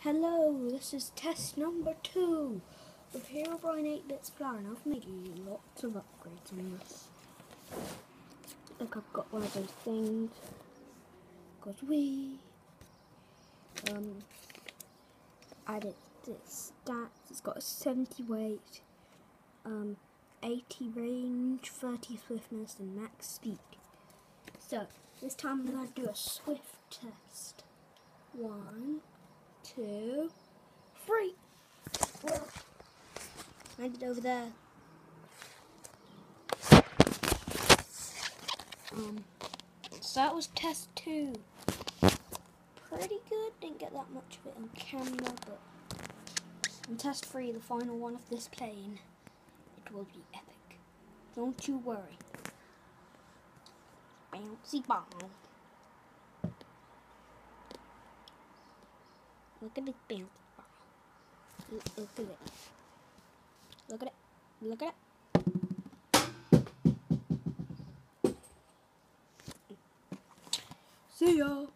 Hello, this is test number 2 of Herobrine 8-Bit Supplier, and I've made lots of upgrades on this. Like I've got one of those things, got added this stats, it's got a 70 weight, 80 range, 30 swiftness and max speed. So, this time I'm going to do a swift test. 1, 2, 3. Landed over there. So that was test 2. Pretty good. Didn't get that much of it on camera, but in test 3, the final one of this plane, it will be epic. Don't you worry. Bouncy ball. Look at this bouncy ball. Look at it. Look at it. Look at it. See ya.